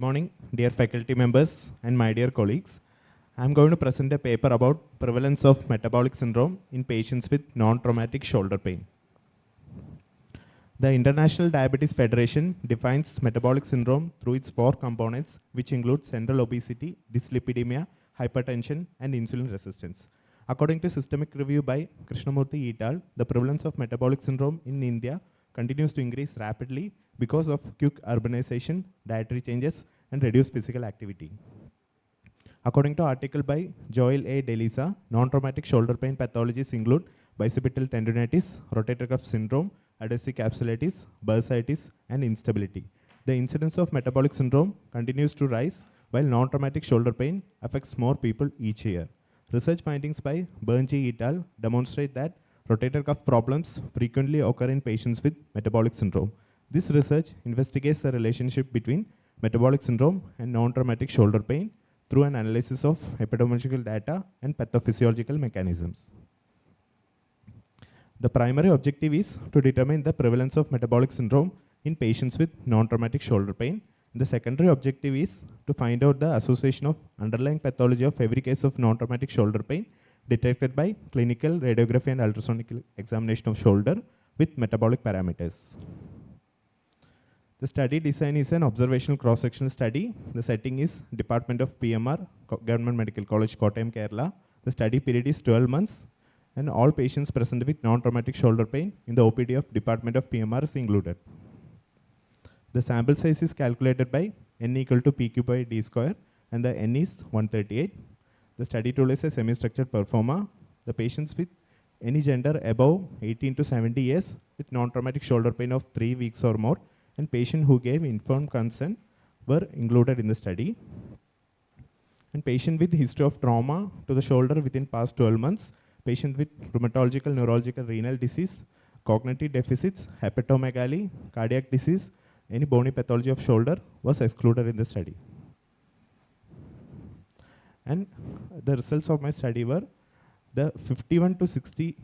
morning, dear faculty members and my dear colleagues. I'm going to present a paper about prevalence of metabolic syndrome in patients with non-traumatic shoulder pain. The International Diabetes Federation defines metabolic syndrome through its 4 components, which include central obesity, dyslipidemia, hypertension, and insulin resistance. According to systemic review by Krishnamurthy et al., the prevalence of metabolic syndrome in India continues to increase rapidly because of quick urbanization, dietary changes, and reduced physical activity. According to article by Joel A. DeLisa, non-traumatic shoulder pain pathologies include bicipital tendinitis, rotator cuff syndrome, adhesive capsulitis, bursitis, and instability. The incidence of metabolic syndrome continues to rise, while non-traumatic shoulder pain affects more people each year. Research findings by Bernji et al. Demonstrate that rotator cuff problems frequently occur in patients with metabolic syndrome. This research investigates the relationship between metabolic syndrome and non-traumatic shoulder pain through an analysis of epidemiological data and pathophysiological mechanisms. The primary objective is to determine the prevalence of metabolic syndrome in patients with non-traumatic shoulder pain. The secondary objective is to find out the association of underlying pathology of every case of non-traumatic shoulder pain detected by clinical radiography and ultrasonic examination of shoulder with metabolic parameters. The study design is an observational cross-sectional study. The setting is Department of PMR, Government Medical College, Kottayam, Kerala. The study period is 12 months, and all patients present with non-traumatic shoulder pain in the OPD of Department of PMR is included. The sample size is calculated by n equal to PQ by D square, and the n is 138. The study tool is a semi-structured performer. The patients with any gender above 18 to 70 years with non-traumatic shoulder pain of 3 weeks or more and patients who gave informed consent were included in the study. And patient with history of trauma to the shoulder within past 12 months, patient with rheumatological, neurological, renal disease, cognitive deficits, hepatomegaly, cardiac disease, any bony pathology of shoulder was excluded in the study. And the results of my study were the 51 to 60,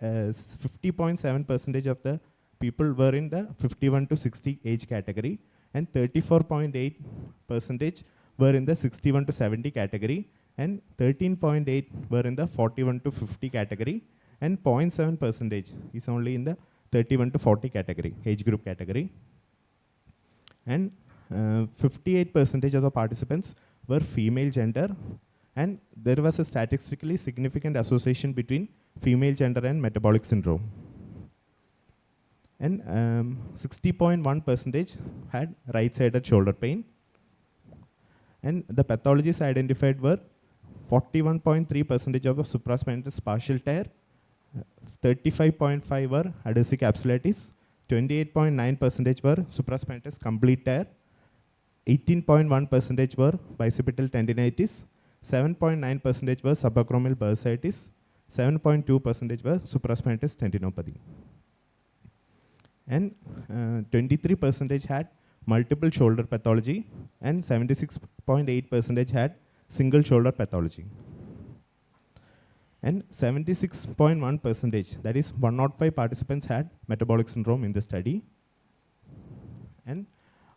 50.7% of the people were in the 51 to 60 age category, and 34.8% were in the 61 to 70 category, and 13.8 were in the 41 to 50 category, and 0.7% is only in the 31 to 40 category, age group category. And 58% of the participants were female gender, and there was a statistically significant association between female gender and metabolic syndrome. And 60.1% had right-sided shoulder pain. And the pathologies identified were 41.3% of the supraspinatus partial tear, 35.5% were adhesive capsulitis, 28.9% were supraspinatus complete tear, 18.1% were bicipital tendinitis, 7.9% were subacromial bursitis, 7.2% were supraspinatus tendinopathy. And 23% had multiple shoulder pathology, and 76.8% had single shoulder pathology. And 76.1%, that is 105 participants had metabolic syndrome in the study. And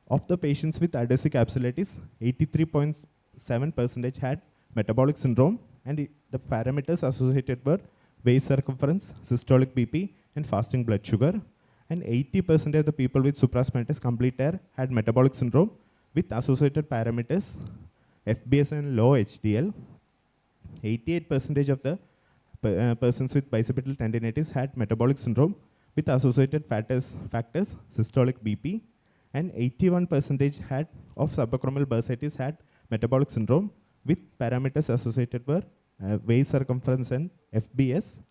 of the patients with adhesive capsulitis, 83.7% had metabolic syndrome, and the parameters associated were waist circumference, systolic BP, and fasting blood sugar. And 80% of the people with supraspinatus complete tear had metabolic syndrome with associated parameters FBS and low HDL. 88% of the persons with bicipital tendinitis had metabolic syndrome with associated factors systolic BP, and 81% had of subacromial bursitis had metabolic syndrome with parameters associated were waist circumference and FBS.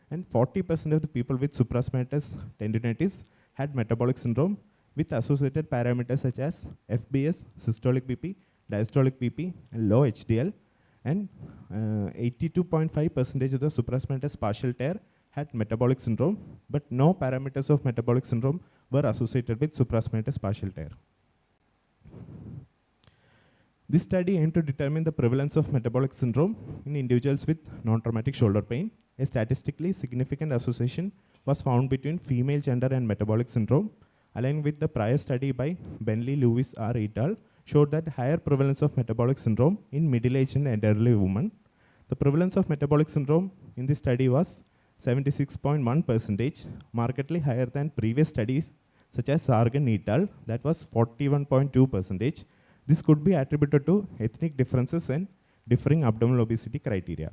And 40% of the people with supraspinatus tendinitis had metabolic syndrome with associated parameters such as FBS, systolic BP, diastolic BP, and low HDL. And 82.5% of the supraspinatus partial tear had metabolic syndrome, but no parameters of metabolic syndrome were associated with supraspinatus partial tear. This study aimed to determine the prevalence of metabolic syndrome in individuals with non-traumatic shoulder pain. A statistically significant association was found between female gender and metabolic syndrome, aligned with the prior study by Bentley, Lewis R. et al., showed that higher prevalence of metabolic syndrome in middle-aged and elderly women. The prevalence of metabolic syndrome in this study was 76.1%, markedly higher than previous studies such as Sargan et al. That was 41.2%. This could be attributed to ethnic differences and differing abdominal obesity criteria.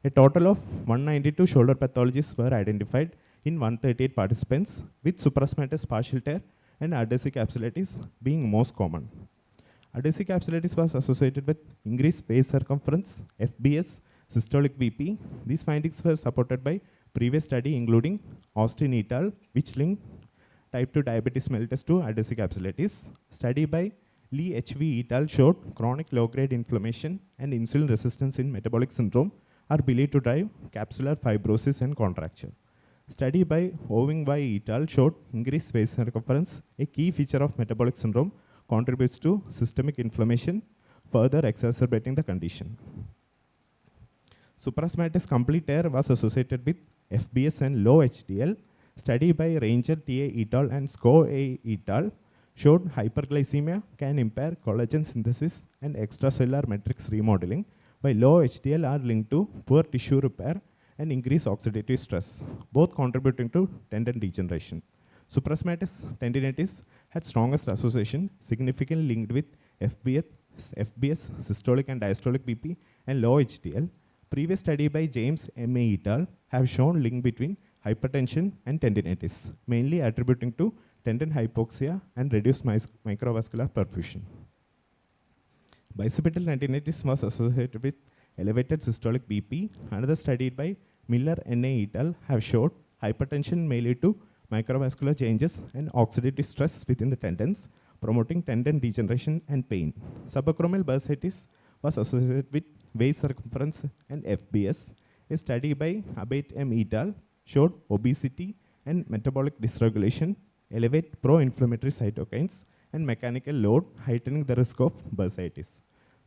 A total of 192 shoulder pathologies were identified in 138 participants, with supraspinatus partial tear and adhesive capsulitis being most common. Adhesive capsulitis was associated with increased waist circumference, FBS, systolic BP. These findings were supported by previous study including Austin et al., which linked type 2 diabetes mellitus to adhesive capsulitis. Study by Lee HV et al. Showed chronic low-grade inflammation and insulin resistance in metabolic syndrome are believed to drive capsular fibrosis and contracture. Study by Owing Y et al. Showed increased waist circumference, a key feature of metabolic syndrome, contributes to systemic inflammation, further exacerbating the condition. Supraspinatus complete tear was associated with FBS and low HDL. Study by Ranger TA et al. And SCO A et al. Showed hyperglycemia can impair collagen synthesis and extracellular matrix remodeling, while low HDL are linked to poor tissue repair and increased oxidative stress, both contributing to tendon degeneration. Supraspinatus tendinitis had strongest association, significantly linked with FBS, systolic and diastolic BP, and low HDL. Previous study by James M.A. et al. Have shown link between hypertension and tendinitis, mainly attributing to tendon hypoxia and reduced microvascular perfusion. Bicipital tendinitis was associated with elevated systolic BP. Another study by Miller N.A. et al. Have showed hypertension may lead to microvascular changes and oxidative stress within the tendons, promoting tendon degeneration and pain. Subacromial bursitis was associated with waist circumference and FBS. A study by Abate M. et al. Showed obesity and metabolic dysregulation elevate pro-inflammatory cytokines and mechanical load, heightening the risk of bursitis.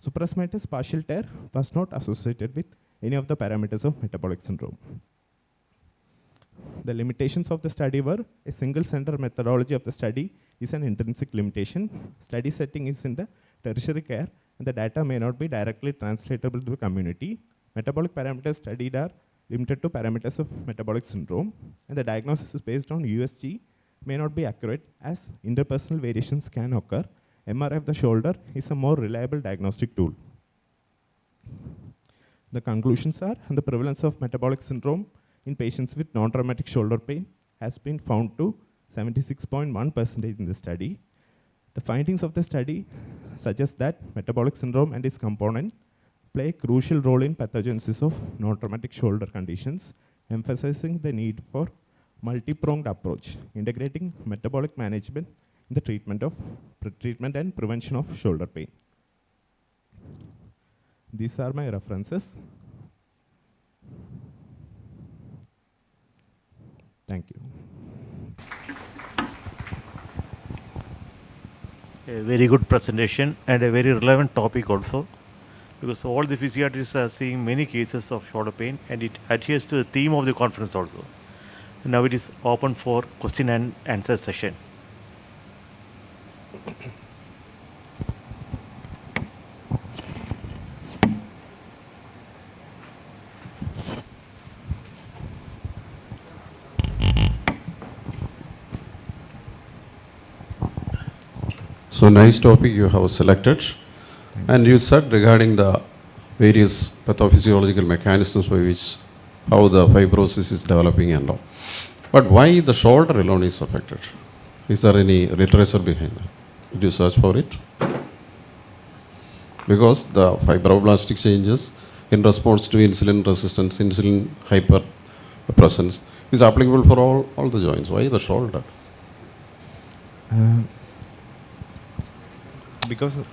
Supraspinatus partial tear was not associated with any of the parameters of metabolic syndrome. The limitations of the study were a single center methodology of the study is an intrinsic limitation. Study setting is in the tertiary care, and the data may not be directly translatable to the community. Metabolic parameters studied are limited to parameters of metabolic syndrome, and the diagnosis is based on USG may not be accurate as interpersonal variations can occur. MRI of the shoulder is a more reliable diagnostic tool. The conclusions are, the prevalence of metabolic syndrome in patients with non-traumatic shoulder pain has been found to 76.1% in the study. The findings of the study suggest that metabolic syndrome and its component play a crucial role in pathogenesis of non-traumatic shoulder conditions, emphasizing the need for multi-pronged approach, integrating metabolic management in the treatment and prevention of shoulder pain. These are my references. Thank you. A very good presentation and a very relevant topic also, because all the physiatrists are seeing many cases of shoulder pain, and it adheres to the theme of the conference also. Now it is open for question and answer session. So nice topic you have selected. And you said regarding the various pathophysiological mechanisms by which how the fibrosis is developing and all. But why the shoulder alone is affected? Is there any literature behind that? Did you search for it? Because the fibroblastic changes in response to insulin resistance, insulin hyperpresence is applicable for all the joints. Why the shoulder? Because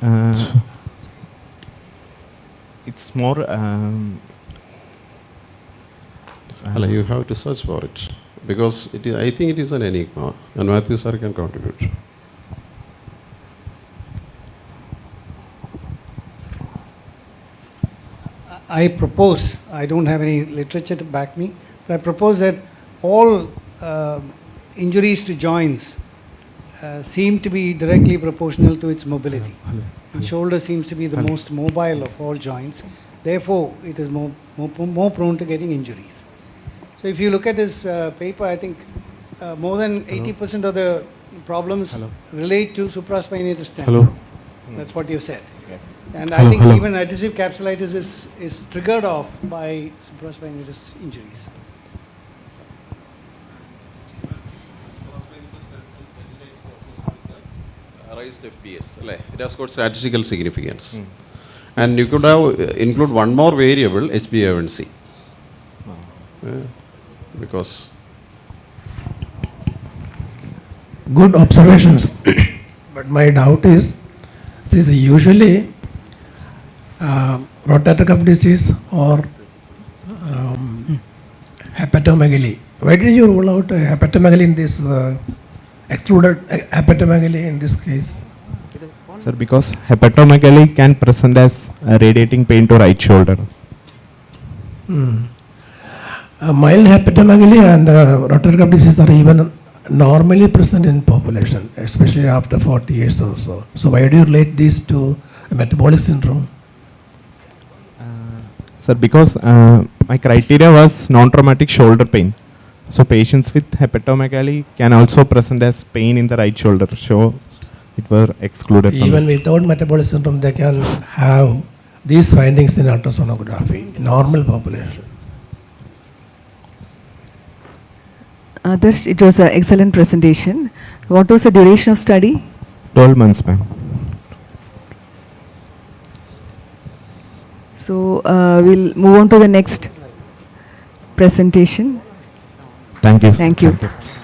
it's more you have to search for it, because it is, I think it is an enigma, and Matthew sir can contribute. I propose, I don't have any literature to back me, but I propose that all injuries to joints seem to be directly proportional to its mobility. And shoulder seems to be the most mobile of all joints. Therefore, it is more prone to getting injuries. So if you look at this paper, I think more than 80% of the problems relate to supraspinatus tendon. That's what you said. Yes. And I think even adhesive capsulitis is triggered off by supraspinatus injuries. Raised FPS, it has got statistical significance. And you could have include one more variable, HbA1c. Because good observations. But my doubt is, this is usually rotator cuff disease or hepatomegaly. Why did you rule out hepatomegaly in this, excluded hepatomegaly in this case? Sir, because hepatomegaly can present as radiating pain to right shoulder. Mild hepatomegaly and rotator cuff disease are even normally present in population, especially after 40 years or so. So why do you relate these to metabolic syndrome? Sir, because my criteria was non-traumatic shoulder pain. So patients with hepatomegaly can also present as pain in the right shoulder. So it were excluded from Even this. without metabolic syndrome, they can have these findings in ultrasonography, normal population. Adharsh, it was an excellent presentation. What was the duration of study? 12 months, ma'am. So we'll move on to the next presentation. Thank you. sir. Thank you. Thank you.